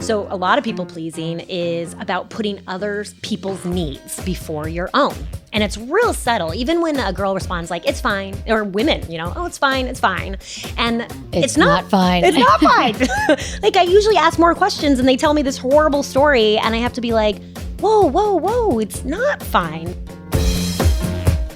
So a lot of people pleasing is about putting other people's needs before your own. And it's real subtle, even when a girl responds like, it's fine, or women, oh, it's fine. And it's not fine. It's not fine. Like I usually ask more questions and they tell me this horrible story and I have to be like, whoa, it's not fine.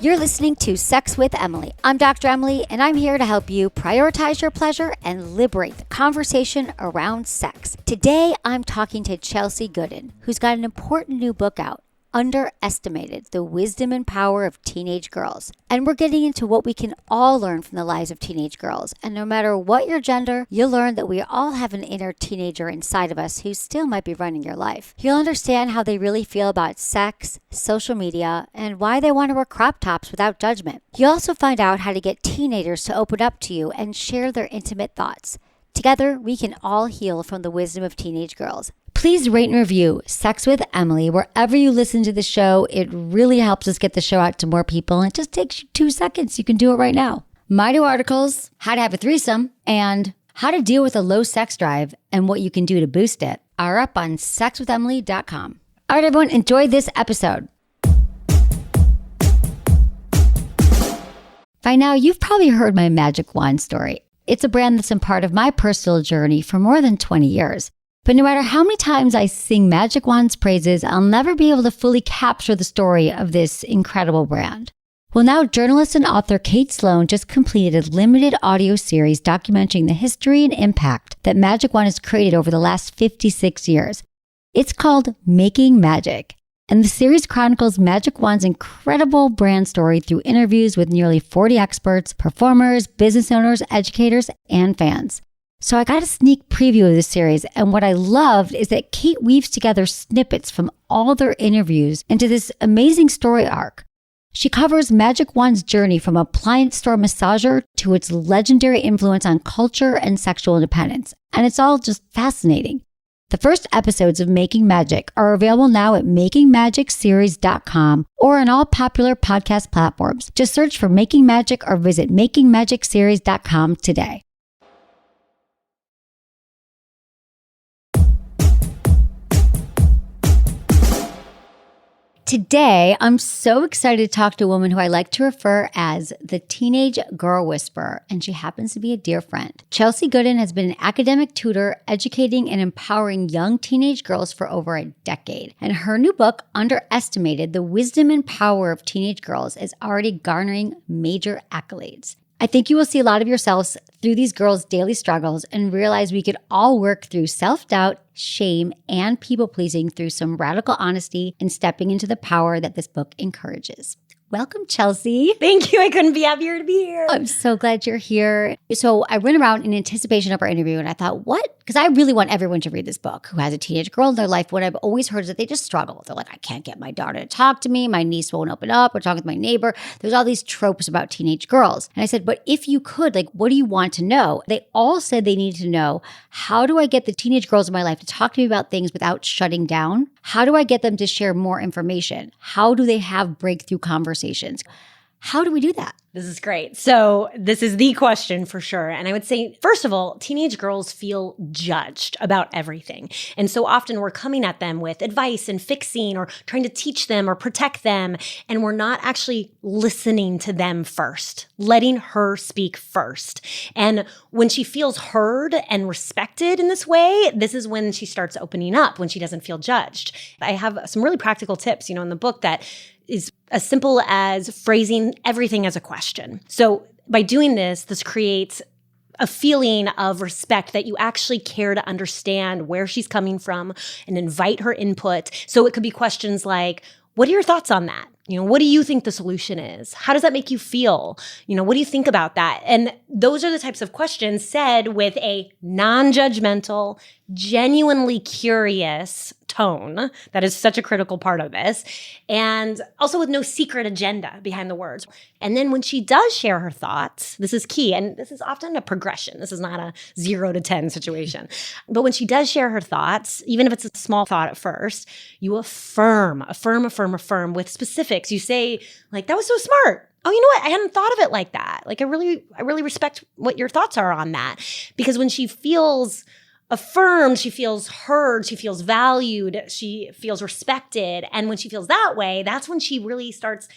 You're listening to Sex with Emily. I'm Dr. Emily, and I'm here to help you prioritize your pleasure and liberate the conversation around sex. Today, I'm talking to Chelsey Goodan, who's got an important new book out, Underestimated: The Wisdom and Power of Teenage Girls. And we're getting into what we can all learn from the lives of teenage girls. And no matter what your gender, you'll learn that we all have an inner teenager inside of us who still might be running your life. You'll understand how they really feel about sex, social media, and why they want to wear crop tops without judgment. You'll also find out how to get teenagers to open up to you and share their intimate thoughts. Together, we can all heal from the wisdom of teenage girls. Please rate and review Sex with Emily wherever you listen to the show. It really helps us get the show out to more people. It just takes you 2 seconds. You can do it right now. My 2 articles, how to have a threesome and how to deal with a low sex drive and what you can do to boost it, are up on sexwithemily.com. All right, everyone, enjoy this episode. By now, you've probably heard my magic wand story. It's a brand that's been part of my personal journey for more than 20 years. But no matter how many times I sing Magic Wand's praises, I'll never be able to fully capture the story of this incredible brand. Well, now journalist and author Kate Sloan just completed a limited audio series documenting the history and impact that Magic Wand has created over the last 56 years. It's called Making Magic, and the series chronicles Magic Wand's incredible brand story through interviews with nearly 40 experts, performers, business owners, educators, and fans. So I got a sneak preview of the series, and what I loved is that Kate weaves together snippets from all their interviews into this amazing story arc. She covers Magic Wand's journey from appliance store massager to its legendary influence on culture and sexual independence, and it's all just fascinating. The first episodes of Making Magic are available now at makingmagicseries.com or on all popular podcast platforms. Just search for Making Magic or visit makingmagicseries.com today. Today, I'm so excited to talk to a woman who I like to refer as the teenage girl whisperer, and she happens to be a dear friend. Chelsey Goodan has been an academic tutor, educating and empowering young teenage girls for over a decade. And her new book, Underestimated: The Wisdom and Power of Teenage Girls, is already garnering major accolades. I think you will see a lot of yourselves through these girls' daily struggles and realize we could all work through self-doubt, shame, and people-pleasing through some radical honesty and stepping into the power that this book encourages. Welcome, Chelsey. Thank you. I couldn't be happier to be here. I'm so glad you're here. So I went around in anticipation of our interview and I thought, what? Because I really want everyone to read this book who has a teenage girl in their life. What I've always heard is that they just struggle. They're like, I can't get my daughter to talk to me. My niece won't open up. We're talking with my neighbor. There's all these tropes about teenage girls. And I said, but if you could, what do you want to know? They all said they needed to know, how do I get the teenage girls in my life to talk to me about things without shutting down? How do I get them to share more information? How do they have breakthrough conversations? How do we do that? This is great. So this is the question for sure. And I would say, first of all, teenage girls feel judged about everything. And so often we're coming at them with advice and fixing or trying to teach them or protect them. And we're not actually listening to them first, letting her speak first. And when she feels heard and respected in this way, this is when she starts opening up, when she doesn't feel judged. I have some really practical tips, in the book that is as simple as phrasing everything as a question. So by doing this creates a feeling of respect that you actually care to understand where she's coming from and invite her input. So it could be questions like, what are your thoughts on that? What do you think the solution is? How does that make you feel? What do you think about that? And those are the types of questions said with a non-judgmental, genuinely curious tone. That is such a critical part of this. And also with no secret agenda behind the words. And then when she does share her thoughts, this is key. And this is often a progression. This is not a 0 to 10 situation. But when she does share her thoughts, even if it's a small thought at first, you affirm with specifics. You say, that was so smart. Oh, you know what? I hadn't thought of it like that. I really respect what your thoughts are on that. Because when she feels affirmed, she feels heard, she feels valued, she feels respected. And when she feels that way, that's when she really starts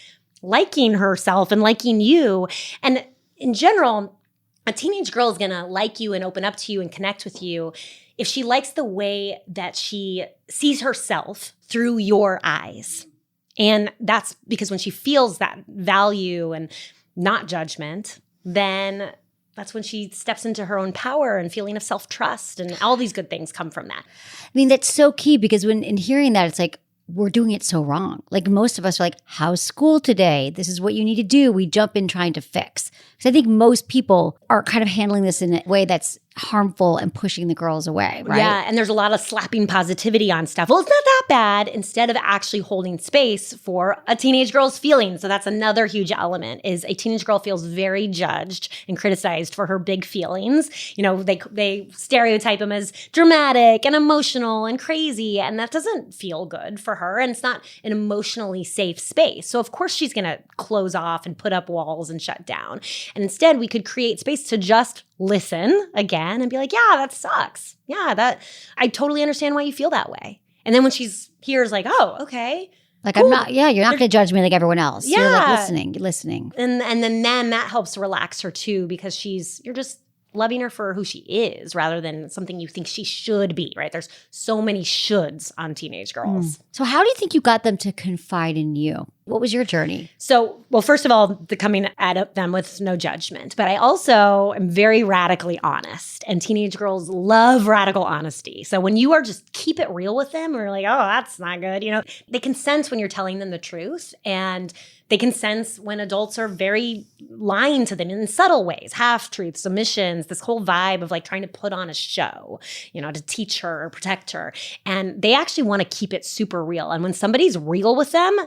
liking herself and liking you. And in general, a teenage girl is going to like you and open up to you and connect with you if she likes the way that she sees herself through your eyes. And that's because when she feels that value and not judgment, then that's when she steps into her own power and feeling of self-trust, and all these good things come from that. I mean, that's so key, because when in hearing that, it's like, we're doing it so wrong. Like, most of us are like, how's school today? This is what you need to do. We jump in trying to fix. Because I think most people are kind of handling this in a way that's harmful and pushing the girls away, right? Yeah, and there's a lot of slapping positivity on stuff. Well, it's not that bad, instead of actually holding space for a teenage girl's feelings. So that's another huge element, is a teenage girl feels very judged and criticized for her big feelings. You know, they stereotype them as dramatic and emotional and crazy, and that doesn't feel good for her, and it's not an emotionally safe space. So of course she's going to close off and put up walls and shut down. And instead, we could create space to just listen again and be like, yeah, that sucks. Yeah, that I totally understand why you feel that way. And then when she's hears like, oh, okay. Like, cool. I'm not, yeah, you're not going to judge me like everyone else. Yeah. You're like listening. And then that helps relax her too, because you're just loving her for who she is rather than something you think she should be, right? There's so many shoulds on teenage girls. So how do you think you got them to confide in you? What was your journey? So, well, first of all, coming at them with no judgment. But I also am very radically honest. And teenage girls love radical honesty. So when you are just keep it real with them, we're like, oh, that's not good. You know, they can sense when you're telling them the truth. And they can sense when adults are very lying to them in subtle ways, half-truths, omissions, this whole vibe of like trying to put on a show, you know, to teach her or protect her. And they actually want to keep it super real. And when somebody's real with them,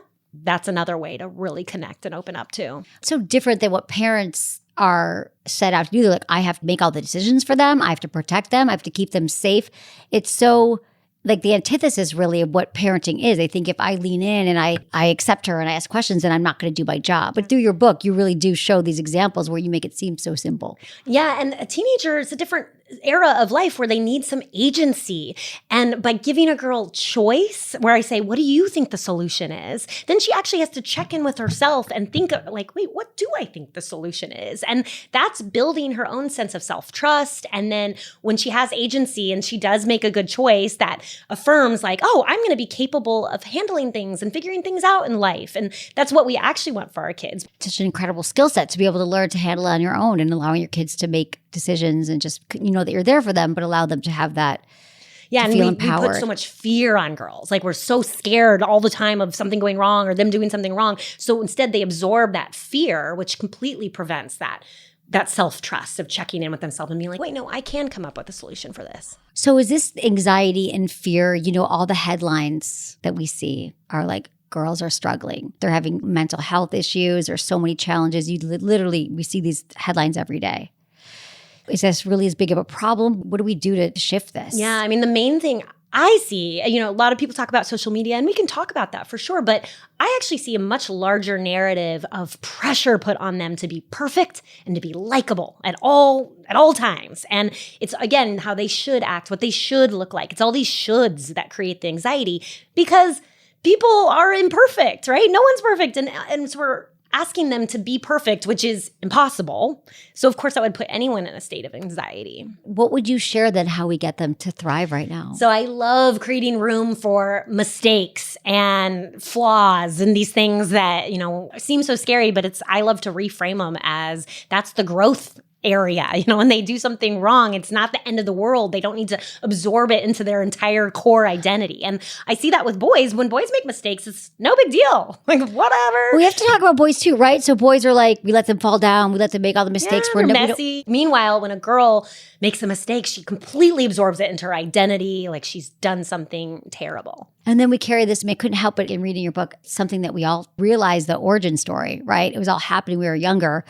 that's another way to really connect and open up too. So different than what parents are set out to do. They're like, I have to make all the decisions for them. I have to protect them. I have to keep them safe. It's so like the antithesis really of what parenting is. I think if I lean in and I accept her and I ask questions, then I'm not going to do my job. But through your book, you really do show these examples where you make it seem so simple. Yeah, and a teenager is a different era of life where they need some agency. And by giving a girl choice, where I say, what do you think the solution is? Then she actually has to check in with herself and think like, wait, what do I think the solution is? And that's building her own sense of self-trust. And then when she has agency and she does make a good choice that affirms like, oh, I'm going to be capable of handling things and figuring things out in life. And that's what we actually want for our kids. Such an incredible skill set to be able to learn to handle it on your own and allowing your kids to make decisions and just, you know, that you're there for them, but allow them to have that. Yeah, and feel we empowered. put so much fear on girls. Like we're so scared all the time of something going wrong or them doing something wrong. So instead they absorb that fear, which completely prevents that self-trust of checking in with themselves and being like, wait, no, I can come up with a solution for this. So is this anxiety and fear, you know, all the headlines that we see are like, girls are struggling. They're having mental health issues. There's so many challenges. We see these headlines every day. Is this really as big of a problem? What do we do to shift this? Yeah, I mean, the main thing I see, you know, a lot of people talk about social media, and we can talk about that for sure, but I actually see a much larger narrative of pressure put on them to be perfect and to be likable at all times. And it's, again, how they should act, what they should look like. It's all these shoulds that create the anxiety because people are imperfect, right? No one's perfect. And so we're asking them to be perfect, which is impossible. So of course that would put anyone in a state of anxiety. What would you share then how we get them to thrive right now? So I love creating room for mistakes and flaws and these things that, you know, seem so scary, but I love to reframe them as that's the growth area. You know, when they do something wrong, it's not the end of the world. They don't need to absorb it into their entire core identity. And I see that with boys. When boys make mistakes, it's no big deal. Like, whatever. We have to talk about boys too, right? So boys are like, we let them fall down. We let them make all the mistakes. Yeah, they're messy. Meanwhile, when a girl makes a mistake, she completely absorbs it into her identity, like she's done something terrible. And then we carry this, and I couldn't help but in reading your book, something that we all realized, the origin story, right? It was all happening when we were younger.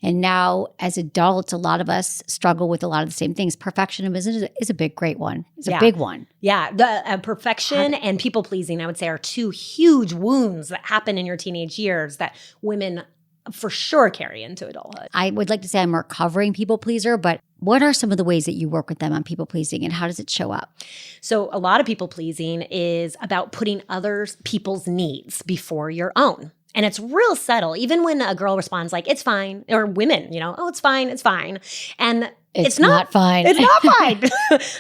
And now as adults, a lot of us struggle with a lot of the same things. Perfectionism is a great one. It's a big one. Yeah. The perfection and people pleasing, I would say, are two huge wounds that happen in your teenage years that women for sure carry into adulthood. I would like to say I'm a recovering people pleaser, but what are some of the ways that you work with them on people pleasing and how does it show up? So a lot of people pleasing is about putting other people's needs before your own. And it's real subtle. Even when a girl responds like, it's fine, or women, oh, it's fine, it's fine. And it's not fine. It's not fine.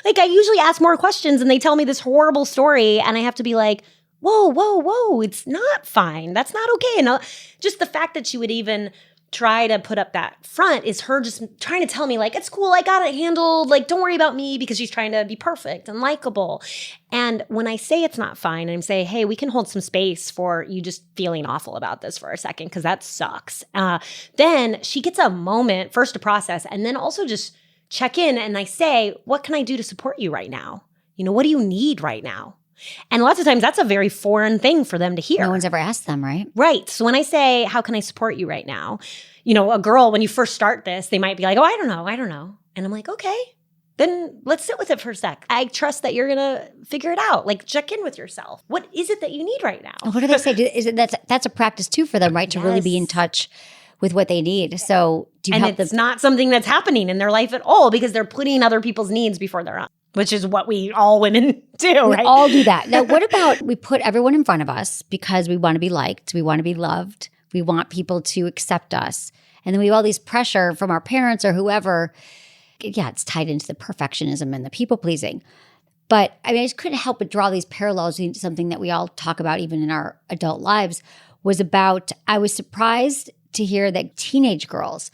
Like I usually ask more questions and they tell me this horrible story and I have to be like, whoa, it's not fine. That's not okay. And just the fact that she would even try to put up that front is her just trying to tell me like, it's cool, I got it handled. Like, don't worry about me, because she's trying to be perfect and likable. And when I say it's not fine and I say, hey, we can hold some space for you just feeling awful about this for a second, because that sucks. Then she gets a moment first to process and then also just check in. And I say, what can I do to support you right now? What do you need right now? And lots of times that's a very foreign thing for them to hear. No one's ever asked them, right? Right. So when I say, how can I support you right now? A girl, when you first start this, they might be like, oh, I don't know. And I'm like, okay, then let's sit with it for a sec. I trust that you're going to figure it out. Like, check in with yourself. What is it that you need right now? What do they say? That's a practice too for them, right? To really be in touch with what they need. So do you help them? It's not something that's happening in their life at all because they're putting other people's needs before their own. Which is what all women do, right? We all do that. Now, what about we put everyone in front of us because we want to be liked, we want to be loved, we want people to accept us. And then we have all these pressure from our parents or whoever. Yeah, it's tied into the perfectionism and the people-pleasing. But I just couldn't help but draw these parallels into something that we all talk about even in our adult lives I was surprised to hear that teenage girls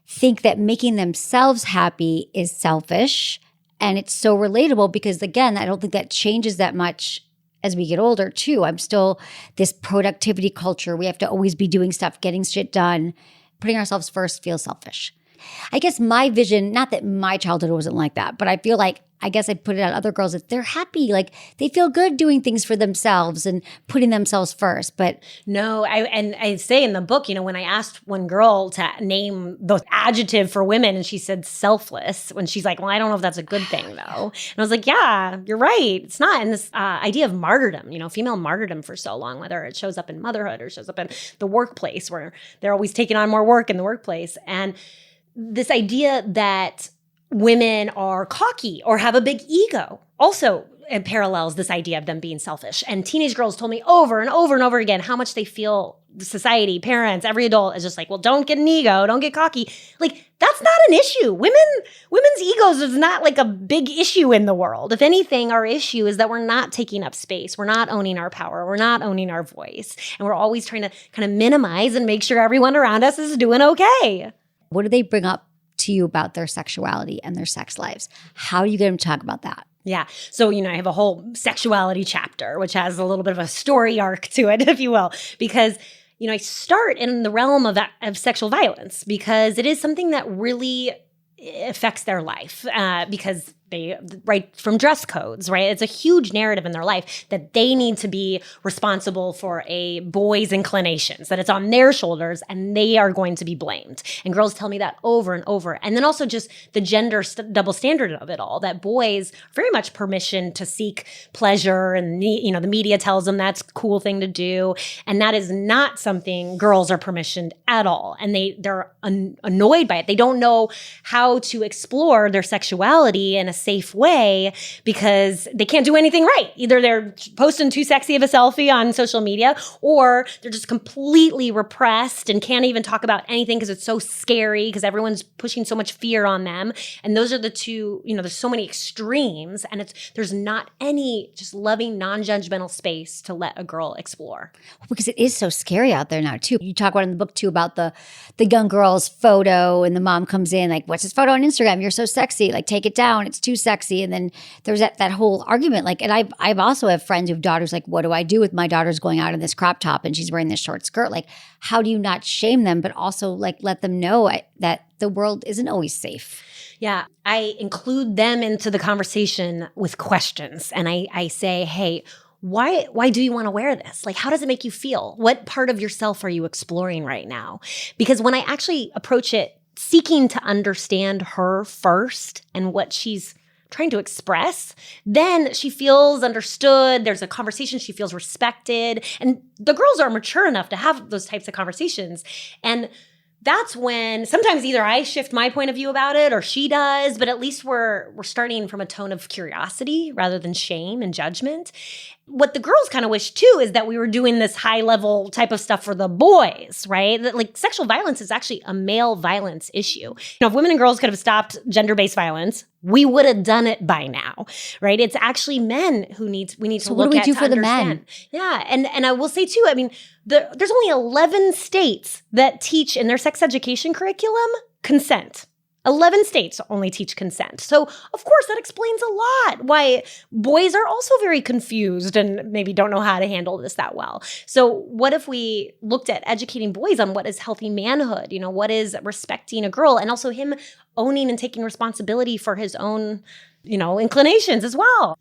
think that making themselves happy is selfish. And it's so relatable because, again, I don't think that changes that much as we get older, too. I'm still this productivity culture. We have to always be doing stuff, getting shit done. Putting ourselves first feels selfish. I guess my vision, not that my childhood wasn't like that, but I feel like, I guess I put it on other girls, if they're happy, like they feel good doing things for themselves and putting themselves first. But no, I say in the book, when I asked one girl to name the adjective for women and she said selfless, when she's like, well, I don't know if that's a good thing though. And I was like, yeah, you're right. It's not. And this idea of martyrdom, female martyrdom for so long, whether it shows up in motherhood or shows up in the workplace where they're always taking on more work in the workplace. And this idea that women are cocky or have a big ego also it parallels this idea of them being selfish. And teenage girls told me over and over and over again how much they feel society, parents, every adult is just like, well, don't get an ego, don't get cocky. Like, that's not an issue. Women's egos is not like a big issue in the world. If anything, our issue is that we're not taking up space. We're not owning our power. We're not owning our voice. And we're always trying to kind of minimize and make sure everyone around us is doing okay. What do they bring up to you about their sexuality and their sex lives? How do you get them to talk about that? Yeah. So, I have a whole sexuality chapter, which has a little bit of a story arc to it, if you will, because, I start in the realm of sexual violence because it is something that really affects their life because they, right from dress codes, right? It's a huge narrative in their life that they need to be responsible for a boy's inclinations, that it's on their shoulders and they are going to be blamed. And girls tell me that over and over. And then also just the gender double standard of it all, that boys are very much permission to seek pleasure and, the media tells them that's a cool thing to do. And that is not something girls are permissioned at all. And they're annoyed by it. They don't know how to explore their sexuality in a safe way because they can't do anything right. Either they're posting too sexy of a selfie on social media or they're just completely repressed and can't even talk about anything because it's so scary because everyone's pushing so much fear on them. And those are the two, there's so many extremes and there's not any just loving, non-judgmental space to let a girl explore. Because it is so scary out there now too. You talk about in the book too about the young girl's photo and the mom comes in like, what's this photo on Instagram? You're so sexy. Like, take it down. It's too sexy. And then there's that whole argument. Like, and I've also have friends who have daughters like, what do I do with my daughter's going out in this crop top and she's wearing this short skirt? Like, how do you not shame them, but also like let them know that the world isn't always safe? Yeah, I include them into the conversation with questions. And I say, hey, why do you want to wear this? Like, how does it make you feel? What part of yourself are you exploring right now? Because when I actually approach it seeking to understand her first and what she's trying to express, then she feels understood. There's a conversation. She feels respected. And the girls are mature enough to have those types of conversations. And that's when sometimes either I shift my point of view about it or she does, but at least we're starting from a tone of curiosity rather than shame and judgment. What the girls kind of wish too is that we were doing this high level type of stuff for the boys, right? That, like, sexual violence is actually a male violence issue. If women and girls could have stopped gender-based violence, we would have done it by now, right? It's actually men who we need to look at. So what do we do for the men? Yeah, and I will say too, I mean, there's only 11 states that teach in their sex education curriculum consent. 11 states only teach consent. So, of course, that explains a lot why boys are also very confused and maybe don't know how to handle this that well. So what if we looked at educating boys on what is healthy manhood, what is respecting a girl, and also him owning and taking responsibility for his own, inclinations as well.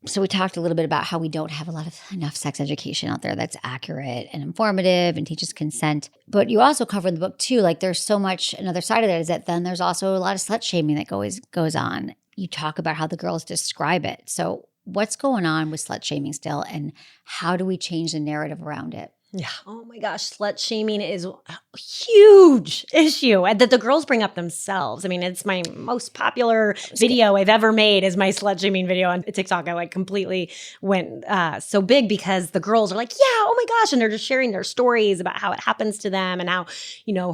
So we talked a little bit about how we don't have enough sex education out there that's accurate and informative and teaches consent. But you also cover in the book too, like there's so much, another side of that is that then there's also a lot of slut shaming that goes on. You talk about how the girls describe it. So what's going on with slut shaming still, and how do we change the narrative around it? Yeah. Oh my gosh. Slut shaming is a huge issue that the girls bring up themselves. I mean, it's my most popular video I've ever made is my slut shaming video on TikTok. I completely went so big because the girls are like, yeah, oh my gosh. And they're just sharing their stories about how it happens to them and how,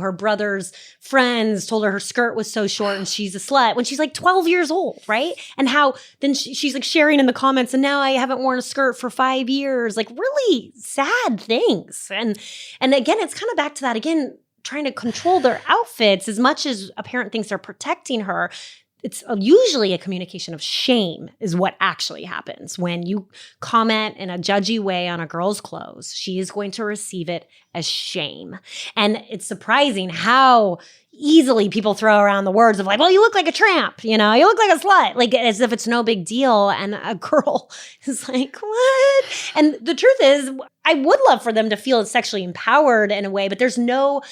her brother's friends told her skirt was so short and she's a slut when she's like 12 years old, right? And how then she's like sharing in the comments, and now I haven't worn a skirt for 5 years. Like really sad things. And again, it's kind of back to that again, trying to control their outfits as much as a parent thinks they're protecting her. It's usually a communication of shame is what actually happens. When you comment in a judgy way on a girl's clothes, she is going to receive it as shame. And it's surprising how easily people throw around the words of like, well, you look like a tramp, you look like a slut, like as if it's no big deal. And a girl is like, what? And the truth is, I would love for them to feel sexually empowered in a way, but there's no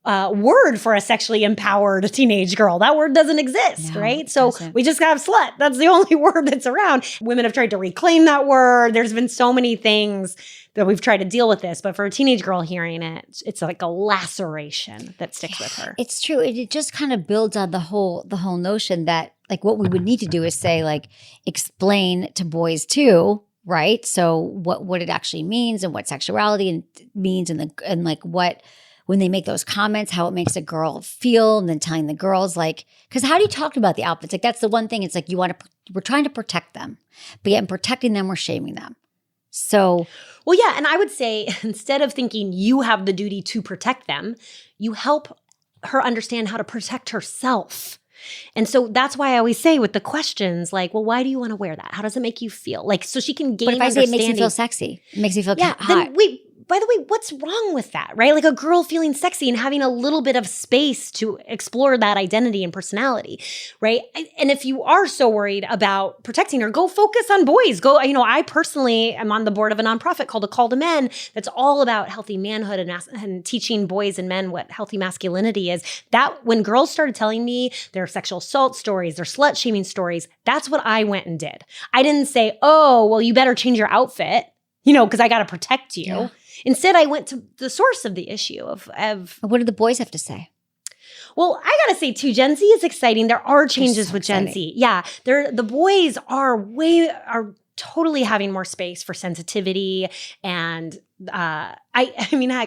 word for a sexually empowered teenage girl. That word doesn't exist, right? So we just have slut. That's the only word that's around. Women have tried to reclaim that word. There's been so many things that we've tried to deal with this, but for a teenage girl hearing it, it's like a laceration that sticks with her. It's true. It just kind of builds on the whole notion that like what we would need to do is say like explain to boys too, right? So what it actually means and what sexuality means and like what when they make those comments, how it makes a girl feel, and then telling the girls like, because how do you talk about the outfits? Like that's the one thing. It's like we're trying to protect them, but yet in protecting them, we're shaming them. So, well, yeah. And I would say instead of thinking you have the duty to protect them, you help her understand how to protect herself. And so that's why I always say with the questions, like, well, why do you want to wear that? How does it make you feel? Like, so she can gain understanding. But if I say it makes you feel sexy, it makes you feel hot. Then wait, by the way, what's wrong with that, right? Like a girl feeling sexy and having a little bit of space to explore that identity and personality, right? And if you are so worried about protecting her, go focus on boys. I personally am on the board of a nonprofit called A Call to Men that's all about healthy manhood and teaching boys and men what healthy masculinity is. That when girls started telling me their sexual assault stories, their slut shaming stories, that's what I went and did. I didn't say, oh, well, you better change your outfit, because I got to protect you. Yeah. Instead, I went to the source of the issue of what did the boys have to say? Well, I got to say too, Gen Z is exciting. There are changes with Gen Z. Yeah. The boys are totally having more space for sensitivity. And I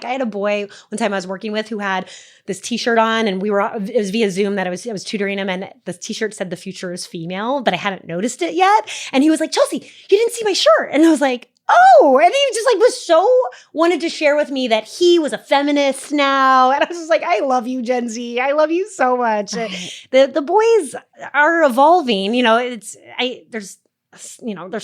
had a boy one time I was working with who had this t-shirt on, and it was via Zoom that I was tutoring him, and the t-shirt said the future is female, but I hadn't noticed it yet. And he was like, Chelsey, you didn't see my shirt. And I was like, oh, and he just was so wanted to share with me that he was a feminist now. And I was just like, I love you, Gen Z. I love you so much. The boys are evolving. There's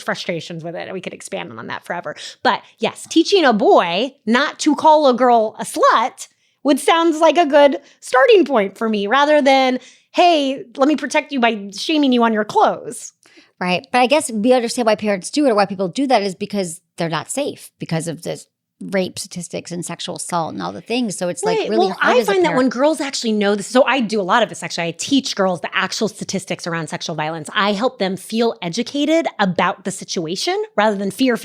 frustrations with it. We could expand on that forever. But yes, teaching a boy not to call a girl a slut would sound like a good starting point for me rather than, hey, let me protect you by shaming you on your clothes. Right. But I guess we understand why parents do it or why people do that is because they're not safe because of this rape statistics and sexual assault and all the things. So it's like really well, hard I as a find that parent. when girls actually know this, so I do a lot of this actually. I teach girls the actual statistics around sexual violence. I help them feel educated about the situation rather than fear.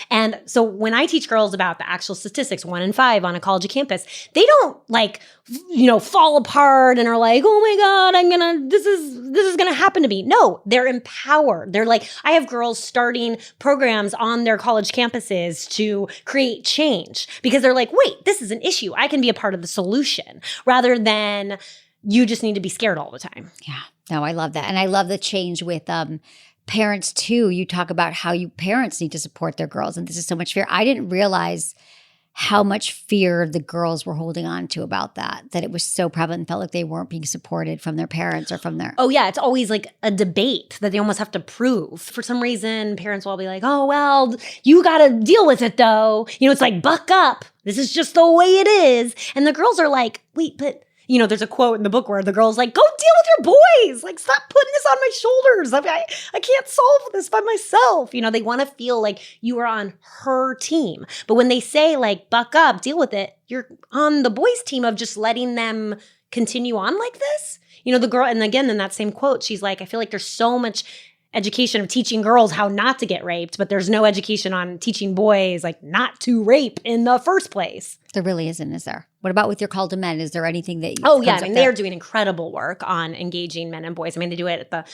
And so when I teach girls about the actual statistics, 1 in 5 on a college campus, they don't fall apart and are like, oh my God, this is gonna happen to me. No, they're empowered. They're like, I have girls starting programs on their college campuses to create change because they're like, wait, this is an issue. I can be a part of the solution rather than you just need to be scared all the time. Yeah. No, I love that. And I love the change with parents too. You talk about how parents need to support their girls. And this is so much fear. I didn't realize how much fear the girls were holding on to about that it was so prevalent and felt like they weren't being supported from their parents or from their— Oh yeah, it's always like a debate that they almost have to prove. For some reason, parents will be like, oh, well, you got to deal with it though. It's like, buck up. This is just the way it is. And the girls are like, wait, but there's a quote in the book where the girl's like, go deal with your boys. Like, stop putting this on my shoulders. I can't solve this by myself. They want to feel like you are on her team. But when they say like, buck up, deal with it, you're on the boys' team of just letting them continue on like this. The girl, and again, in that same quote, she's like, I feel like there's so much education of teaching girls how not to get raped, but there's no education on teaching boys like not to rape in the first place. There really isn't, is there? What about with your call to men? Is there anything that you— Oh yeah, they're doing incredible work on engaging men and boys. They do it at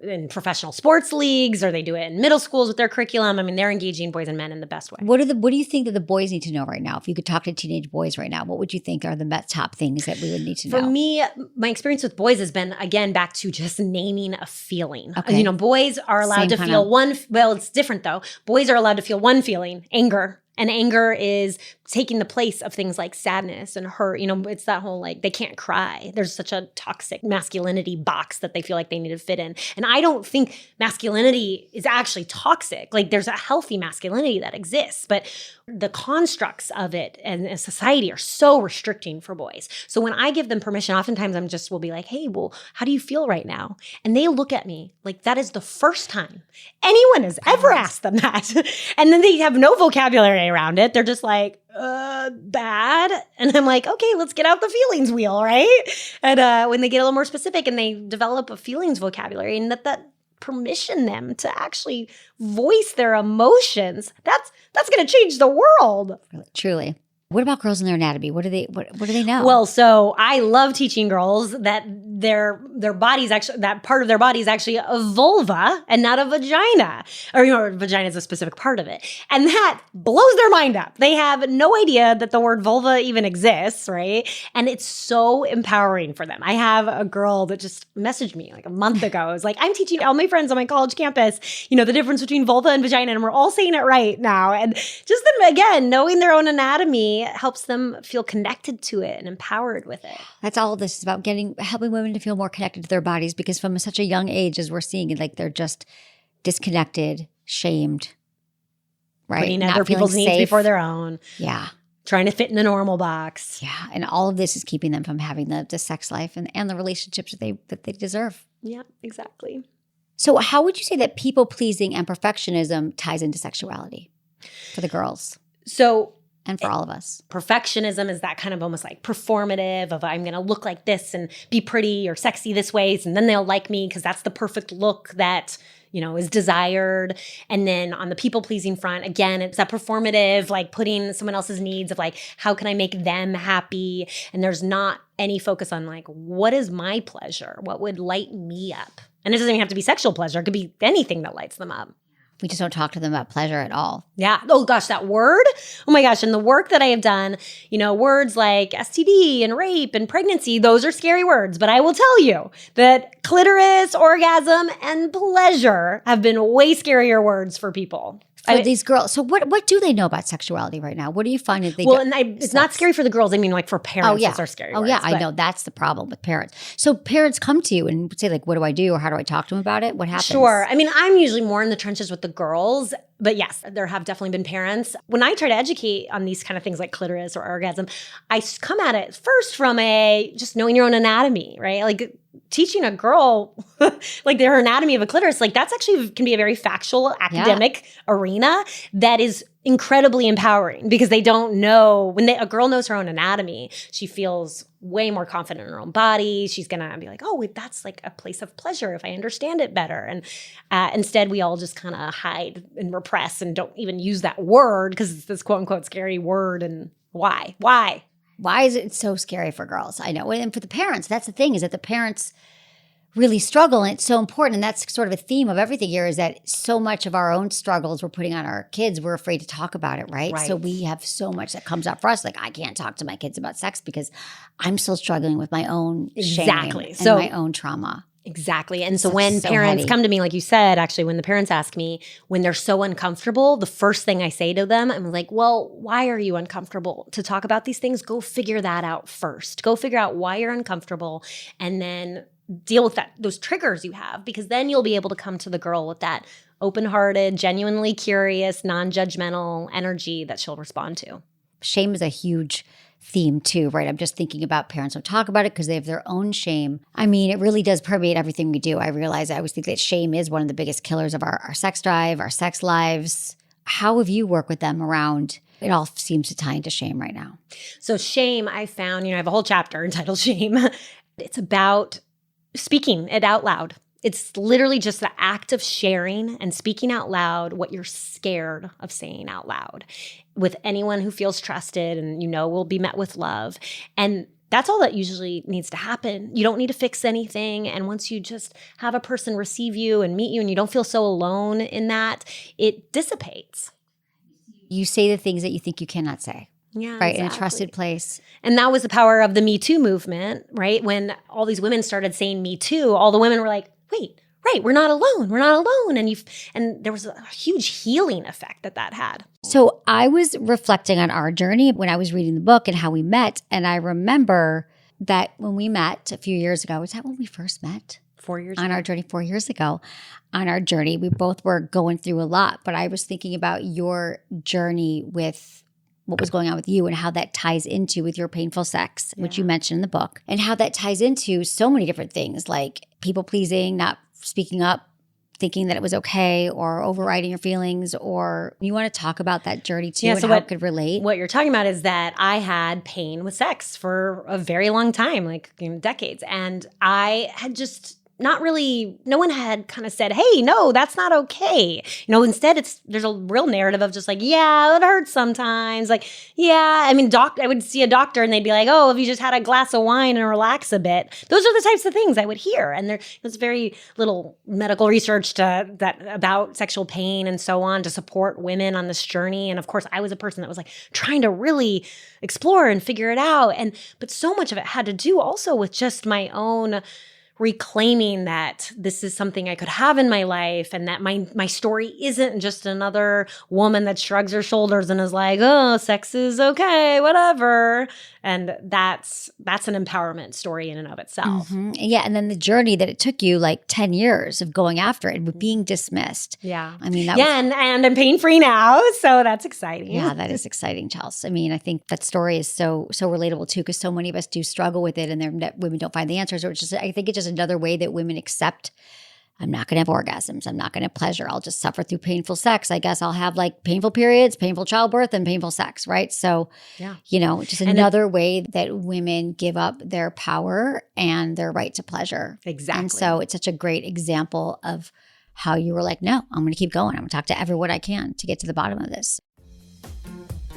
in professional sports leagues, or they do it in middle schools with their curriculum. They're engaging boys and men in the best way. What do you think that the boys need to know right now? If you could talk to teenage boys right now, what would you think are the top things that we would need to know? For me, my experience with boys has been, again, back to just naming a feeling. Okay. Boys are allowed to feel one. Well, it's different though. Boys are allowed to feel one feeling, anger. And anger is taking the place of things like sadness and hurt. It's that whole like, they can't cry. There's such a toxic masculinity box that they feel like they need to fit in. And I don't think masculinity is actually toxic. Like, there's a healthy masculinity that exists, but the constructs of it and society are so restricting for boys. So when I give them permission, oftentimes will be like, hey, well, how do you feel right now? And they look at me like that is the first time anyone has ever asked them that. And then they have no vocabulary around it. They're just like, bad. And I'm like, okay, let's get out the feelings wheel, right? And when they get a little more specific and they develop a feelings vocabulary and that permission them to actually voice their emotions, that's going to change the world. Truly. What about girls and their anatomy? What do they know? Well, so I love teaching girls that their bodies actually, that part of their body is actually a vulva and not a vagina. Or vagina is a specific part of it. And that blows their mind up. They have no idea that the word vulva even exists, right? And it's so empowering for them. I have a girl that just messaged me like a month ago. It was like, I'm teaching all my friends on my college campus, the difference between vulva and vagina, and we're all saying it right now. And just them, again, knowing their own anatomy helps them feel connected to it and empowered with it. That's all of this is about helping women to feel more connected to their bodies, because from such a young age, as we're seeing it, like they're just disconnected, shamed, right? Putting other people's needs before their own. Yeah. Trying to fit in the normal box. Yeah. And all of this is keeping them from having the sex life and the relationships that they deserve. Yeah, exactly. So how would you say that people pleasing and perfectionism ties into sexuality for the girls? And for all of us. Perfectionism is that kind of almost like performative of I'm going to look like this and be pretty or sexy this way, and then they'll like me because that's the perfect look that, is desired. And then on the people-pleasing front, again, it's that performative, like putting someone else's needs of like, how can I make them happy? And there's not any focus on like, what is my pleasure? What would light me up? And it doesn't even have to be sexual pleasure. It could be anything that lights them up. We just don't talk to them about pleasure at all. Yeah. Oh gosh, that word. Oh my gosh. And the work that I have done, words like STD and rape and pregnancy, those are scary words. But I will tell you that clitoris, orgasm, and pleasure have been way scarier words for people. For these girls. So what do they know about sexuality right now? What do you find that they do? Well, and it's not scary for the girls. I mean, like for parents, those are scary words. Oh yeah, I know. That's the problem with parents. So parents come to you and say like, what do I do? Or how do I talk to them about it? What happens? Sure. I mean, I'm usually more in the trenches with the girls. But yes, there have definitely been parents. When I try to educate on these kind of things like clitoris or orgasm, I come at it first from just knowing your own anatomy, right? Like teaching a girl like their anatomy of a clitoris, like that's actually can be a very factual academic arena that is incredibly empowering because they don't know when a girl knows her own anatomy, she feels way more confident in her own body. She's going to be like, oh, wait, that's like a place of pleasure if I understand it better. And instead, we all just kind of hide and repress and don't even use that word because it's this quote unquote scary word. And why? Why is it so scary for girls? I know. And for the parents, that's the thing, is that the parents really struggle, and it's so important. And that's sort of a theme of everything here, is that so much of our own struggles we're putting on our kids, we're afraid to talk about it, right? So we have so much that comes up for us. Like, I can't talk to my kids about sex because I'm still struggling with my own shame and my own trauma. Exactly. And so when parents come to me, like you said, actually, when the parents ask me, when they're so uncomfortable, the first thing I say to them, I'm like, well, why are you uncomfortable to talk about these things? Go figure that out first. Go figure out why you're uncomfortable and then deal with those triggers you have, because then you'll be able to come to the girl with that open-hearted, genuinely curious, non-judgmental energy that she'll respond to. Shame is a huge theme too, right? I'm just thinking about parents don't talk about it because they have their own shame. I mean, it really does permeate everything we do. I always think that shame is one of the biggest killers of our sex drive, our sex lives. How have you worked with them around? It all seems to tie into shame right now. So shame, I found, I have a whole chapter entitled Shame. It's about speaking it out loud. It's literally just the act of sharing and speaking out loud what you're scared of saying out loud with anyone who feels trusted and will be met with love. And that's all that usually needs to happen. You don't need to fix anything. And once you just have a person receive you and meet you and you don't feel so alone in that, it dissipates. You say the things that you think you cannot say. Yeah, right. Exactly. In a trusted place. And that was the power of the Me Too movement, right? When all these women started saying Me Too, all the women were like, wait, right, we're not alone. We're not alone. And there was a huge healing effect that had. So I was reflecting on our journey when I was reading the book and how we met. And I remember that when we met a few years ago, was that when we first met? 4 years on ago. our journey, 4 years ago. On our journey, we both were going through a lot. But I was thinking about your journey with what was going on with you and how that ties into with your painful sex, which you mentioned in the book, and how that ties into so many different things like people pleasing, not speaking up, thinking that it was okay, or overriding your feelings. Or you want to talk about that journey too, and how it could relate? What you're talking about is that I had pain with sex for a very long time, like decades. And I had just no one had kind of said, hey, no, that's not okay. Instead there's a real narrative of just like, yeah, it hurts sometimes. Like, yeah, I mean, I would see a doctor and they'd be like, oh, if you just had a glass of wine and relax a bit. Those are the types of things I would hear. And there was very little medical research about sexual pain and so on to support women on this journey. And of course, I was a person that was like trying to really explore and figure it out. But so much of it had to do also with just my own reclaiming that this is something I could have in my life, and that my story isn't just another woman that shrugs her shoulders and is like, oh, sex is okay, whatever. And that's an empowerment story in and of itself. Mm-hmm. Yeah. And then the journey that it took you like 10 years of going after it and being dismissed. Yeah. I mean, and I'm pain-free now. So that's exciting. Yeah, that is exciting, Chelsey. I mean, I think that story is so relatable too, because so many of us do struggle with it, and women don't find the answers. Or I think it's just another way that women accept, I'm not going to have orgasms. I'm not going to have pleasure. I'll just suffer through painful sex. I guess I'll have like painful periods, painful childbirth, and painful sex, right? So, just another way that women give up their power and their right to pleasure. Exactly. And so it's such a great example of how you were like, no, I'm going to keep going. I'm going to talk to everyone I can to get to the bottom of this.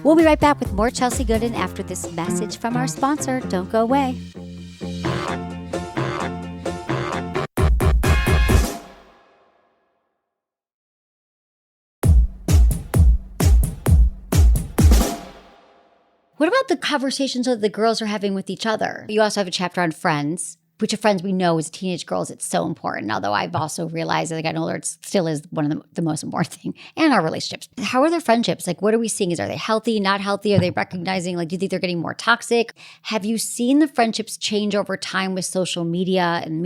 We'll be right back with more Chelsey Goodan after this message from our sponsor. Don't go away. What about the conversations that the girls are having with each other? You also have a chapter on friends, which of friends we know as teenage girls, it's so important. Although I've also realized as I got older, it still is one of the most important thing. And our relationships. How are their friendships? Like, what are we seeing? Are they healthy, not healthy? Are they recognizing, like, do you think they're getting more toxic? Have you seen the friendships change over time with social media and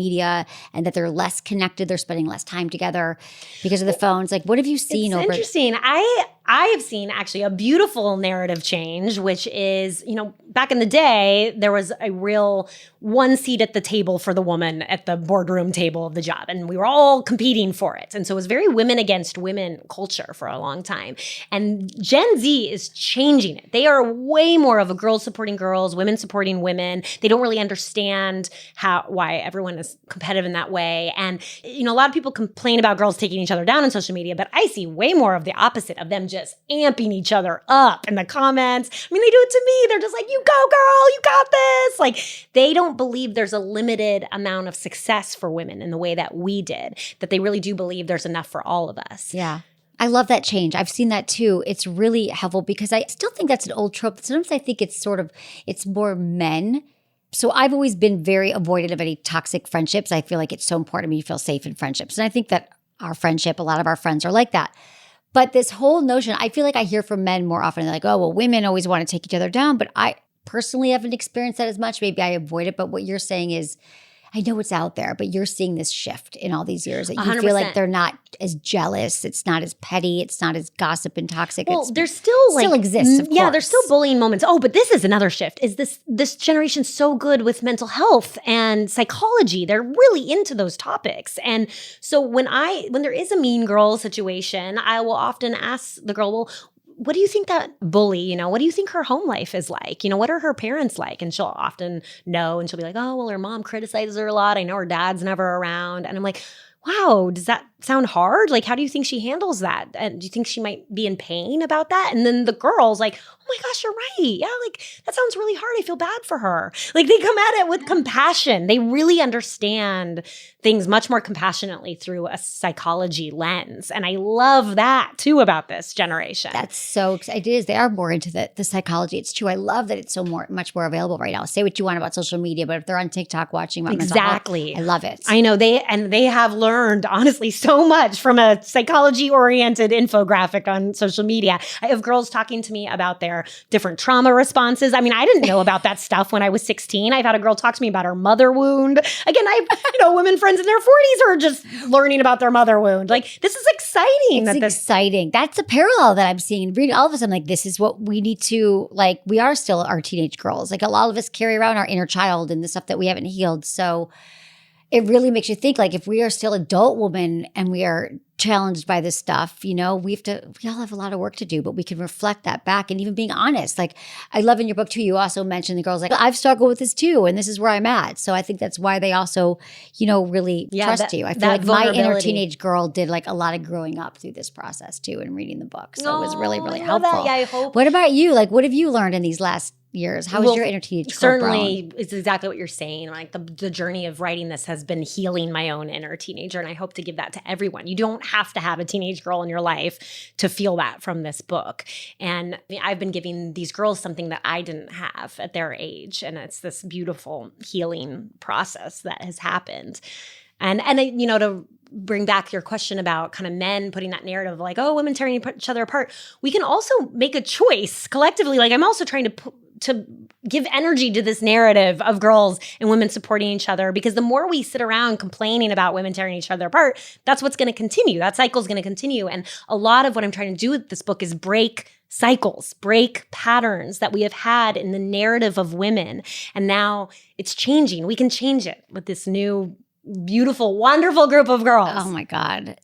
that they're less connected? They're spending less time together because of the phones. Like, what have you seen It's interesting. I have seen actually a beautiful narrative change, which is, back in the day, there was a real one seat at the table for the woman at the boardroom table of the job. And we were all competing for it. And so it was very women against women culture for a long time. And Gen Z is changing it. They are way more of a girls supporting girls, women supporting women. They don't really understand why everyone is competitive in that way. And, a lot of people complain about girls taking each other down on social media, but I see way more of the opposite of them just amping each other up in the comments. I mean, they do it to me. They're just like, you go, girl, you got this. Like, they don't believe there's a limited amount of success for women in the way that we did, that they really do believe there's enough for all of us. Yeah. I love that change. I've seen that too. It's really helpful because I still think that's an old trope. Sometimes I think it's more men. So I've always been very avoidant of any toxic friendships. I feel like it's so important to me to feel safe in friendships. And I think that our friendship, a lot of our friends are like that. But this whole notion, I feel like I hear from men more often. They're like, oh, well, women always want to take each other down. But I personally haven't experienced that as much. Maybe I avoid it. But what you're saying is, I know it's out there, but you're seeing this shift in all these years. That you 100%. Feel like they're not as jealous. It's not as petty. It's not as gossip and toxic. Well, there's still exists, of yeah, course. there's still bullying moments. Oh, but this is another shift. Is this generation's so good with mental health and psychology? They're really into those topics. And so when there is a mean girl situation, I will often ask the girl, well, what do you think that bully, what do you think her home life is like? What are her parents like? And she'll often know, and she'll be like, oh, well, her mom criticizes her a lot. I know her dad's never around. And I'm like, wow, does that sound hard? Like, how do you think she handles that? And do you think she might be in pain about that? And then the girl's like, oh my gosh, you're right. Yeah, like that sounds really hard. I feel bad for her. Like they come at it with compassion. They really understand things much more compassionately through a psychology lens. And I love that too about this generation. That's so exciting. It is. They are more into the psychology. It's true. I love that it's much more available right now. Say what you want about social media, but if they're on TikTok watching about mental health, I love it. I know they have learned honestly so much from a psychology-oriented infographic on social media. I have girls talking to me about their different trauma responses. I mean, I didn't know about that stuff when I was 16. I've had a girl talk to me about her mother wound. Again, I have women friends in their 40s who are just learning about their mother wound. Like, this is exciting. It's exciting. That's a parallel that I'm seeing. Reading all of us, I'm like, this is what we need to, like, we are still our teenage girls. Like, a lot of us carry around our inner child and the stuff that we haven't healed. So it really makes you think, like, if we are still adult women and we are challenged by this stuff, we all have a lot of work to do, but we can reflect that back and even being honest. Like, I love in your book too, you also mentioned the girls like, I've struggled with this too, and this is where I'm at. So I think that's why they also, really trust you. I feel like my inner teenage girl did like a lot of growing up through this process too and reading the book. So it was really, really helpful. Yeah, I hope. What about you? Like, what have you learned in these last years? How was your inner teenage girl certainly grown? It's exactly what you're saying. Like the journey of writing this has been healing my own inner teenager, and I hope to give that to everyone. You don't have to have a teenage girl in your life to feel that from this book. And I've been giving these girls something that I didn't have at their age, and it's this beautiful healing process that has happened. And to bring back your question about kind of men putting that narrative of like, oh, women tearing each other apart, we can also make a choice collectively. Like, I'm also trying to give energy to this narrative of girls and women supporting each other, because the more we sit around complaining about women tearing each other apart, that's what's going to continue. That cycle is going to continue. And a lot of what I'm trying to do with this book is break cycles, break patterns that we have had in the narrative of women. And now it's changing. We can change it with this new, beautiful, wonderful group of girls. Oh my God.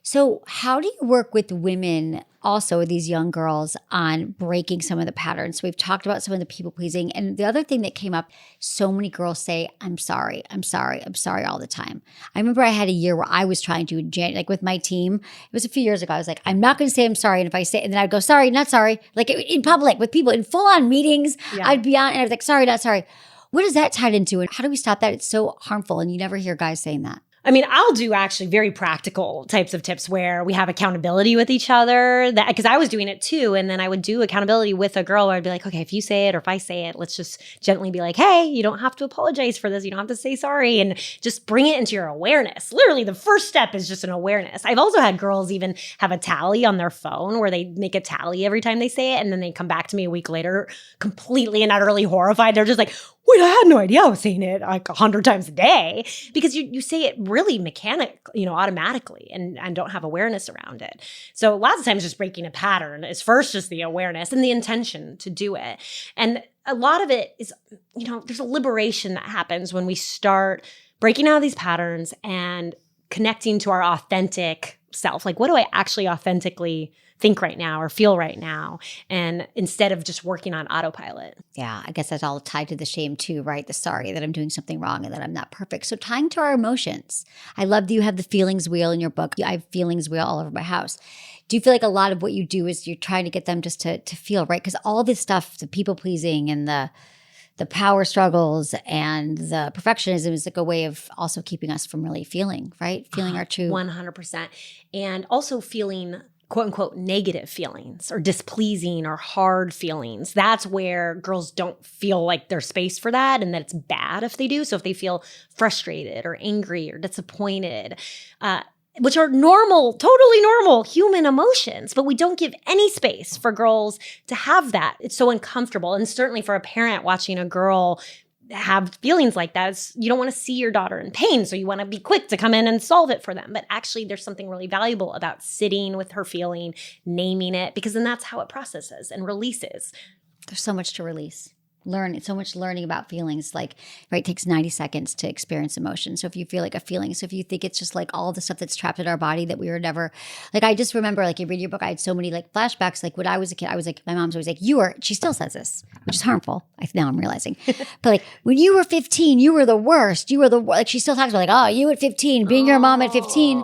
So how do you work with women, also these young girls, on breaking some of the patterns? So we've talked about some of the people pleasing. And the other thing that came up, so many girls say, I'm sorry all the time. I remember I had a year where I was trying to, like with my team, it was a few years ago, I was like, I'm not going to say I'm sorry. And if I say, and then I'd go, sorry, not sorry. Like in public with people in full on meetings, I'd be on and I was like, sorry, not sorry. What is that tied into? And how do we stop that? It's so harmful. And you never hear guys saying that. I mean, I'll do actually very practical types of tips where we have accountability with each other, because I was doing it too. And then I would do accountability with a girl where I'd be like, okay, if you say it or if I say it, let's just gently be like, hey, you don't have to apologize for this. You don't have to say sorry, and just bring it into your awareness. Literally, the first step is just an awareness. I've also had girls even have a tally on their phone where they make a tally every time they say it. And then they come back to me a week later completely and utterly horrified. They're just like, wait, I had no idea I was saying it like 100 times a day, because you say it really automatically and don't have awareness around it. So lots of times just breaking a pattern is first just the awareness and the intention to do it. And a lot of it is, there's a liberation that happens when we start breaking out of these patterns and connecting to our authentic self. Like, what do I actually authentically think right now or feel right now? And instead of just working on autopilot. Yeah, I guess that's all tied to the shame too, right? The sorry that I'm doing something wrong and that I'm not perfect. So tying to our emotions. I love that you have the feelings wheel in your book. I have feelings wheel all over my house. Do you feel like a lot of what you do is you're trying to get them just to feel, right? Because all this stuff, the people pleasing and the power struggles and the perfectionism is like a way of also keeping us from really feeling, right? Feeling our true 100%. And also feeling quote unquote negative feelings or displeasing or hard feelings. That's where girls don't feel like there's space for that and that it's bad if they do. So if they feel frustrated or angry or disappointed, which are normal, totally normal human emotions, but we don't give any space for girls to have that. It's so uncomfortable. And certainly for a parent watching a girl have feelings like that, you don't want to see your daughter in pain. So you want to be quick to come in and solve it for them. But actually, there's something really valuable about sitting with her feeling, naming it, because then that's how it processes and releases. There's so much to release. It's so much learning about feelings. Like, right, it takes 90 seconds to experience emotion. So if you feel like a feeling, so if you think it's just like all the stuff that's trapped in our body that we were never, like, I just remember, like, you read your book, I had so many like flashbacks. Like when I was a kid, I was like, my mom's always like, she still says this, which is harmful. Now I'm realizing, but like when you were 15, you were the worst. Like she still talks about like, oh, you at 15, being your mom at 15.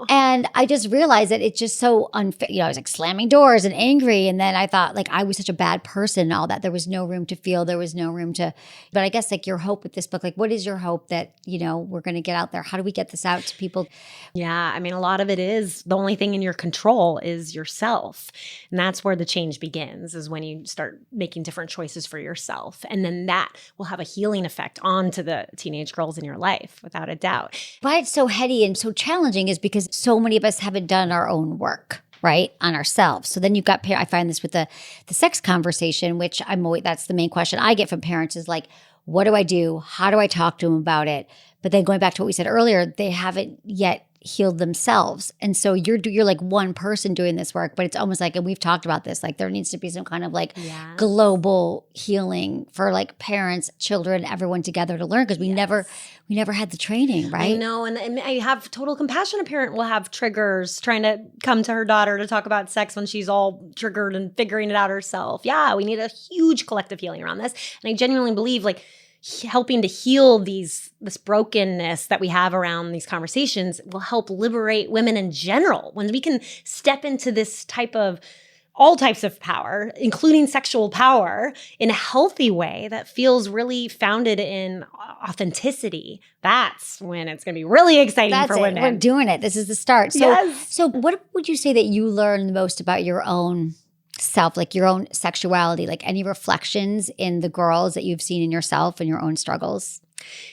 And I just realized that it's just so unfair. I was like slamming doors and angry. And then I thought like I was such a bad person and all that. There was no room to feel. There was no room to, but I guess like your hope with this book, like what is your hope that, we're going to get out there? How do we get this out to people? Yeah. I mean, a lot of it is the only thing in your control is yourself. And that's where the change begins, is when you start making different choices for yourself. And then that will have a healing effect onto the teenage girls in your life, without a doubt. Why it's so heady and so challenging is because so many of us haven't done our own work, right, on ourselves. So then you've got, I find this with the sex conversation, which that's the main question I get from parents is like, what do I do? How do I talk to them about it? But then going back to what we said earlier, they haven't yet healed themselves. And so you're like one person doing this work, but it's almost like, and we've talked about this, like there needs to be some kind of like global healing for like parents, children, everyone together to learn, because we never had the training, right? I know. And I have total compassion. A parent will have triggers trying to come to her daughter to talk about sex when she's all triggered and figuring it out herself. Yeah, we need a huge collective healing around this. And I genuinely believe like helping to heal this brokenness that we have around these conversations will help liberate women in general. When we can step into this all types of power, including sexual power, in a healthy way that feels really founded in authenticity, that's when it's going to be really exciting for women. We're doing it. This is the start. So, yes. So what would you say that you learned the most about your own self, like your own sexuality, like any reflections in the girls that you've seen in yourself and your own struggles?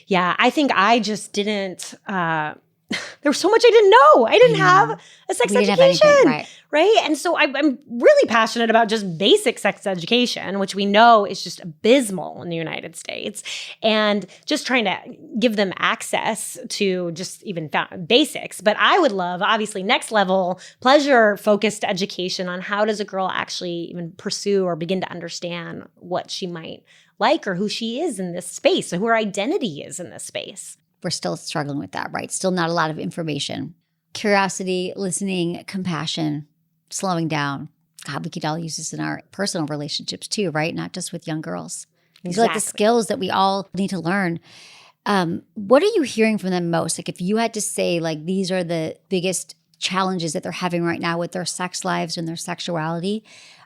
Yeah, I think I just didn't, there was so much I didn't know. I didn't have a sex education, right? And so I'm really passionate about just basic sex education, which we know is just abysmal in the United States, and just trying to give them access to just even basics. But I would love, obviously, next level, pleasure-focused education on how does a girl actually even pursue or begin to understand what she might like or who she is in this space, so who her identity is in this space. We're still struggling with that, right? Still not a lot of information. Curiosity, listening, compassion, slowing down. God, we could all use this in our personal relationships too, right? Not just with young girls. These are like the skills that we all need to learn. What are you hearing from them most? Like if you had to say like these are the biggest challenges that they're having right now with their sex lives and their sexuality,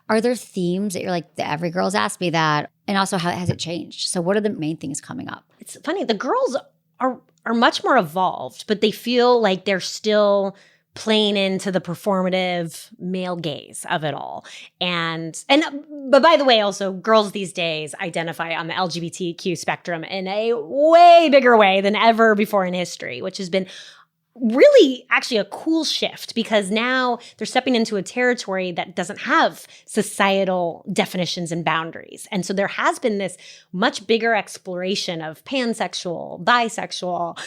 are there themes that you're like, every girl's asked me that? And also how has it changed? So what are the main things coming up? It's funny. The girls are much more evolved, but they feel like they're still playing into the performative male gaze of it all. But by the way, also girls these days identify on the LGBTQ spectrum in a way bigger way than ever before in history, which has been really actually a cool shift because now they're stepping into a territory that doesn't have societal definitions and boundaries. And so there has been this much bigger exploration of pansexual, bisexual,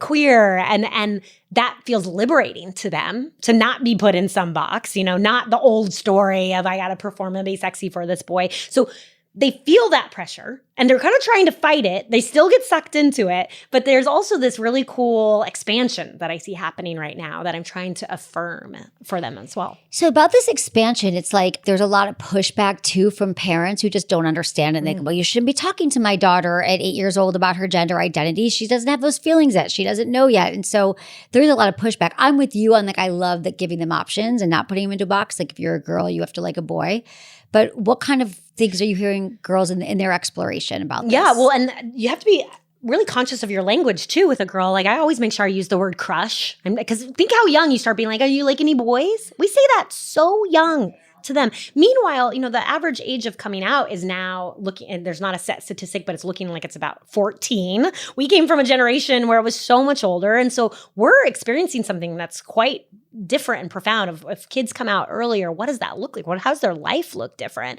queer, and that feels liberating to them to not be put in some box, not the old story of I got to perform and be sexy for this boy. So they feel that pressure and they're kind of trying to fight it. They still get sucked into it, but there's also this really cool expansion that I see happening right now that I'm trying to affirm for them as well. So about this expansion, it's like there's a lot of pushback too from parents who just don't understand it. And they go, well, you shouldn't be talking to my daughter at 8 years old about her gender identity. She doesn't have those feelings yet. She doesn't know yet. And so there's a lot of pushback. I'm with you on I love that giving them options and not putting them into a box. Like if you're a girl, you have to like a boy. But what kind of things are you hearing girls in their exploration about this? Yeah, well, and you have to be really conscious of your language too with a girl. Like I always make sure I use the word crush. Because think how young you start being like, are you like any boys? We say that so young to them. Meanwhile, the average age of coming out is now looking, and there's not a set statistic, but it's looking like it's about 14. We came from a generation where it was so much older. And so we're experiencing something that's quite different and profound. If kids come out earlier, what does that look like? How's their life look different?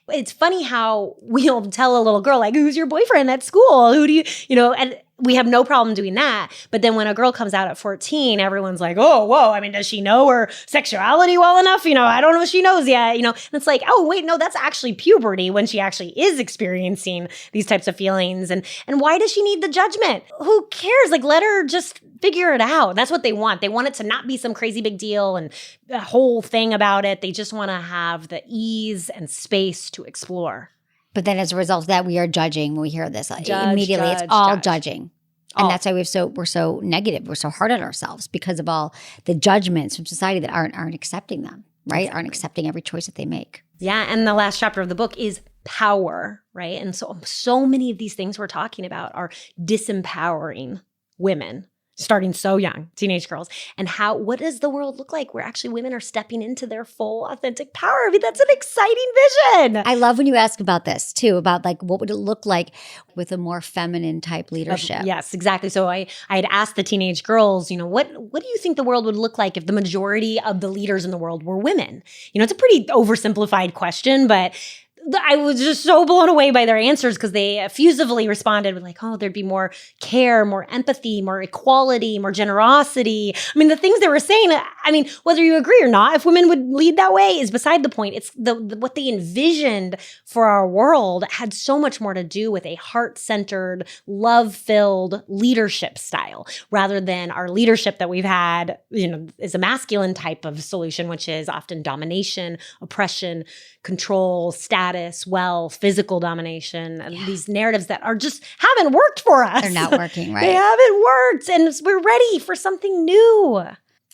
It's funny how we'll tell a little girl, like, who's your boyfriend at school? Who do you, and we have no problem doing that. But then when a girl comes out at 14, everyone's like, oh, whoa. I mean, does she know her sexuality well enough? I don't know if she knows yet, and it's like, oh, wait, no, that's actually puberty when she actually is experiencing these types of feelings. And why does she need the judgment? Who cares? Like, let her just figure it out. That's what they want. They want it to not be some crazy big deal and a whole thing about it. They just want to have the ease and space to explore. But then as a result of that, we are judging when we hear this. Immediately, it's judging. And that's why we're so negative. We're so hard on ourselves because of all the judgments from society that aren't accepting them, right? Exactly. Aren't accepting every choice that they make. Yeah. And the last chapter of the book is power, right? And so many of these things we're talking about are disempowering women. Starting so young, teenage girls, and what does the world look like where actually women are stepping into their full authentic power? I mean, that's an exciting vision. I love when you ask about this too, about what would it look like with a more feminine type leadership? Yes, exactly. So I had asked the teenage girls, what do you think the world would look like if the majority of the leaders in the world were women? It's a pretty oversimplified question, but I was just so blown away by their answers because they effusively responded with there'd be more care, more empathy, more equality, more generosity. I mean, the things they were saying, whether you agree or not, if women would lead that way is beside the point. It's what they envisioned for our world had so much more to do with a heart-centered, love-filled leadership style rather than our leadership that we've had, is a masculine type of solution, which is often domination, oppression, control, status, wealth, physical domination, and these narratives that are just haven't worked for us. They're not working, right? They haven't worked, and we're ready for something new.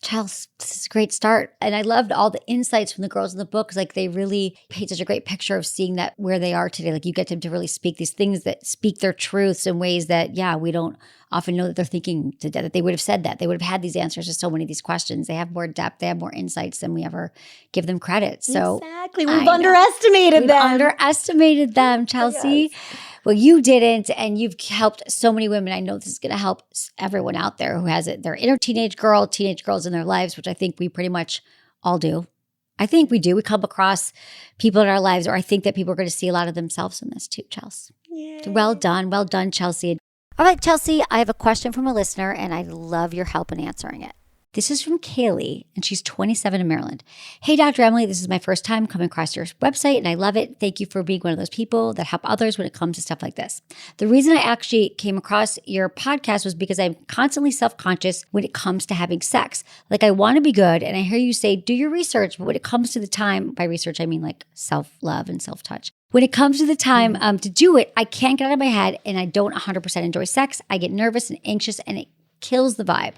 Chelsey, this is a great start. And I loved all the insights from the girls in the book. They really paint such a great picture of seeing that where they are today. You get them to really speak these things that speak their truths in ways that, we don't often know that they're thinking today, that they would have said that. They would have had these answers to so many of these questions. They have more depth. They have more insights than we ever give them credit. So exactly. We've underestimated them. Underestimated them, Chelsey. Yes. Well, you didn't, and you've helped so many women. I know this is going to help everyone out there who has their inner teenage girls in their lives, which I think we pretty much all do. I think we do. We come across people in our lives, or I think that people are going to see a lot of themselves in this too, Chelsey. Yay. Well done, Chelsey. All right, Chelsey, I have a question from a listener, and I'd love your help in answering it. This is from Kaylee, and she's 27 in Maryland. Hey, Dr. Emily, this is my first time coming across your website, and I love it. Thank you for being one of those people that help others when it comes to stuff like this. The reason I actually came across your podcast was because I'm constantly self-conscious when it comes to having sex. I want to be good, and I hear you say, do your research, but when it comes to the time, by research, I mean self-love and self-touch. When it comes to the time to do it, I can't get out of my head, and I don't 100% enjoy sex. I get nervous and anxious, and it kills the vibe.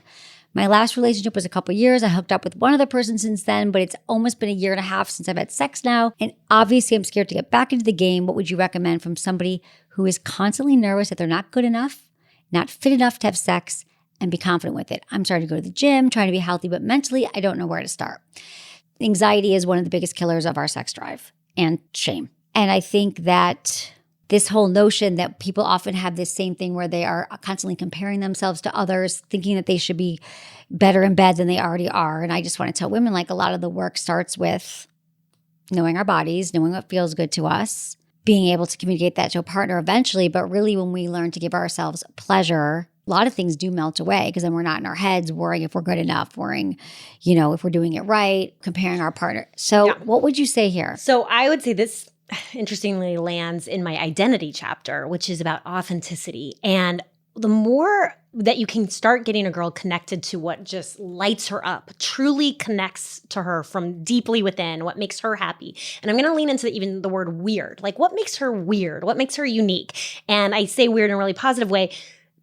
My last relationship was a couple years. I hooked up with one other person since then, but it's almost been a year and a half since I've had sex now. And obviously, I'm scared to get back into the game. What would you recommend from somebody who is constantly nervous that they're not good enough, not fit enough to have sex, and be confident with it? I'm starting to go to the gym, trying to be healthy, but mentally, I don't know where to start. Anxiety is one of the biggest killers of our sex drive and shame. And I think that this whole notion that people often have this same thing where they are constantly comparing themselves to others, thinking that they should be better in bed than they already are. And I just want to tell women, like, a lot of the work starts with knowing our bodies, knowing what feels good to us, being able to communicate that to a partner eventually. But really, when we learn to give ourselves pleasure, a lot of things do melt away because then we're not in our heads worrying if we're good enough, worrying, if we're doing it right, comparing our partner. So what would you say here? So I would say this interestingly lands in my identity chapter, which is about authenticity. And the more that you can start getting a girl connected to what just lights her up, truly connects to her from deeply within, what makes her happy. And I'm going to lean into even the word weird. Like, what makes her weird? What makes her unique? And I say weird in a really positive way,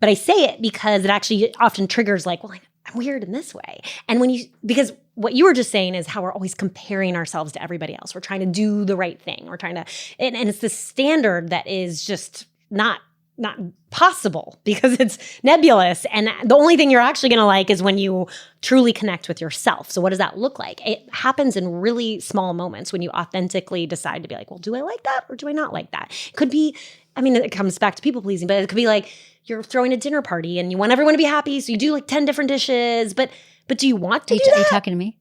but I say it because it actually often triggers like, well, I'm weird in this way. And because what you were just saying is how we're always comparing ourselves to everybody else. We're trying to do the right thing. We're trying to, and it's this standard that is just not possible because it's nebulous. And the only thing you're actually going to like is when you truly connect with yourself. So what does that look like? It happens in really small moments when you authentically decide to be like, well, do I like that or do I not like that? It could be, it comes back to people pleasing, but it could be like you're throwing a dinner party and you want everyone to be happy. So you do like 10 different dishes, but do you want to do that? Are you talking to me?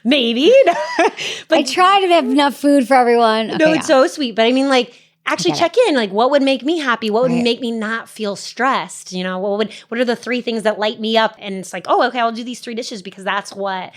Maybe. But I try to have enough food for everyone. Okay, it's so sweet. But actually check in, like, what would make me happy? What would make me not feel stressed? What are the 3 things that light me up? And it's like, oh, okay, I'll do these 3 dishes because that's what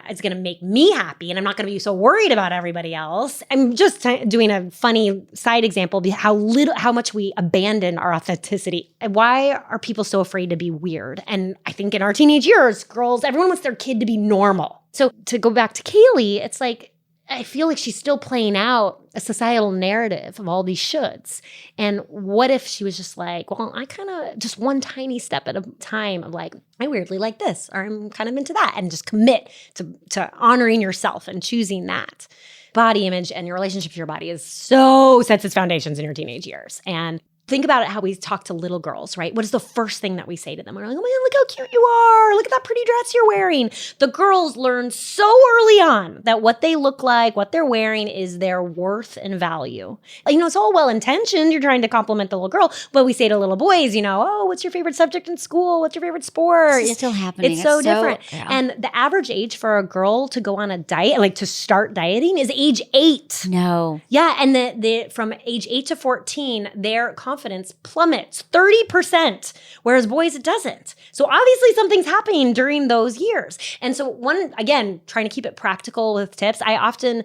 is going to make me happy. And I'm not going to be so worried about everybody else. I'm just doing a funny side example, how much we abandon our authenticity. And why are people so afraid to be weird? And I think in our teenage years, girls, everyone wants their kid to be normal. So to go back to Kaylee, it's like, I feel like she's still playing out a societal narrative of all these shoulds. And what if she was just like, well, I kind of just one tiny step at a time of like, I weirdly like this, or I'm kind of into that, and just commit to honoring yourself and choosing that. Body image and your relationship to your body sets its foundations in your teenage years. And think about it, how we talk to little girls, right? What is the first thing that we say to them? We're like, oh man, look how cute you are. Look at that pretty dress you're wearing. The girls learn so early on that what they look like, what they're wearing is their worth and value. It's all well-intentioned. You're trying to compliment the little girl, but we say to little boys, oh, what's your favorite subject in school? What's your favorite sport? It's still happening. It's so different. Yeah. And the average age for a girl to go on a diet, like to start dieting, is age 8. No. Yeah, and the from age 8 to 14, their confidence plummets 30%, whereas boys, it doesn't. So obviously something's happening during those years. And so again, trying to keep it practical with tips, I often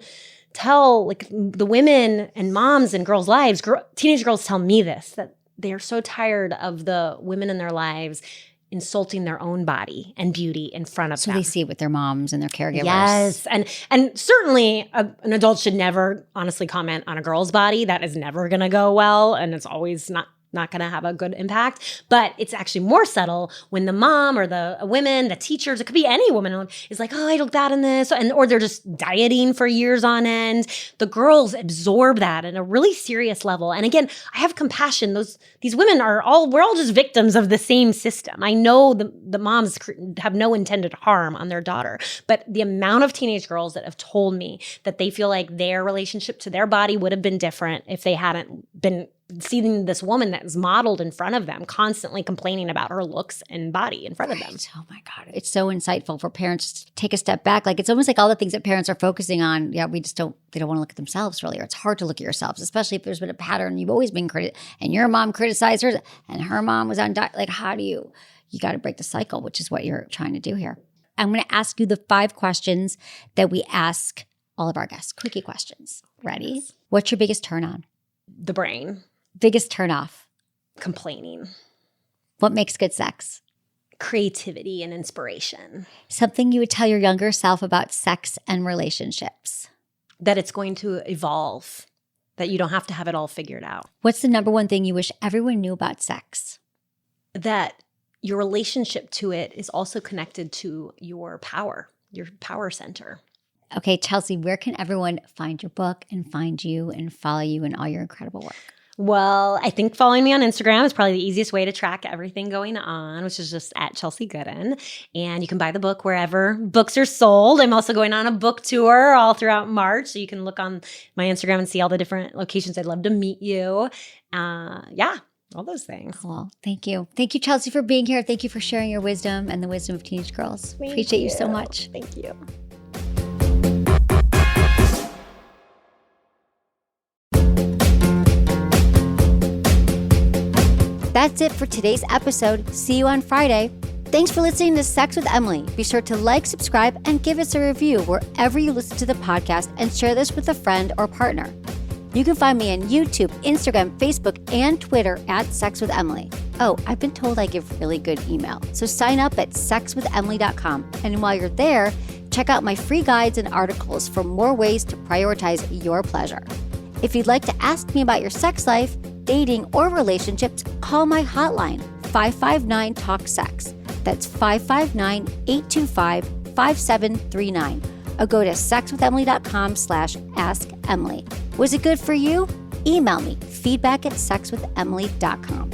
tell like the women and moms in girls' lives, teenage girls tell me this, that they're so tired of the women in their lives insulting their own body and beauty in front of them. So they see it with their moms and their caregivers. Yes. And certainly an adult should never honestly comment on a girl's body. That is never going to go well. And it's always not going to have a good impact. But it's actually more subtle when the mom or the women, the teachers, it could be any woman, is like, oh, I look bad in this. Or they're just dieting for years on end. The girls absorb that at a really serious level. And again, I have compassion. These women we're all just victims of the same system. I know the moms have no intended harm on their daughter, but the amount of teenage girls that have told me that they feel like their relationship to their body would have been different if they hadn't been seeing this woman that is modeled in front of them, constantly complaining about her looks and body in front of them. Oh my God. It's so insightful for parents to take a step back. Like, it's almost like all the things that parents are focusing on, they don't want to look at themselves really, or it's hard to look at yourselves, especially if there's been a pattern. You've always been and your mom criticized her and her mom was on diet. Like, how do you got to break the cycle, which is what you're trying to do here. I'm going to ask you the 5 questions that we ask all of our guests. Quickie questions. Ready? Yes. What's your biggest turn on? The brain. Biggest turn off? Complaining. What makes good sex? Creativity and inspiration. Something you would tell your younger self about sex and relationships? That it's going to evolve, that you don't have to have it all figured out. What's the number one thing you wish everyone knew about sex? That your relationship to it is also connected to your power center. Okay, Chelsey, where can everyone find your book and find you and follow you and all your incredible work? Well, I think following me on Instagram is probably the easiest way to track everything going on, which is just at Chelsey Goodan. And you can buy the book wherever books are sold. I'm also going on a book tour all throughout March. So you can look on my Instagram and see all the different locations. I'd love to meet you. Yeah, all those things. Cool. Thank you. Thank you, Chelsey, for being here. Thank you for sharing your wisdom and the wisdom of teenage girls. Appreciate you so much. Thank you. That's it for today's episode. See you on Friday. Thanks for listening to Sex with Emily. Be sure to like, subscribe, and give us a review wherever you listen to the podcast, and share this with a friend or partner. You can find me on YouTube, Instagram, Facebook, and Twitter at Sex with Emily. Oh, I've been told I give really good email, so sign up at sexwithemily.com. And while you're there, check out my free guides and articles for more ways to prioritize your pleasure. If you'd like to ask me about your sex life, dating, or relationships, call my hotline, 559-TALK-SEX. That's 559-825-5739. Or go to sexwithemily.com/askemily. Was it good for you? Email me, feedback@sexwithemily.com.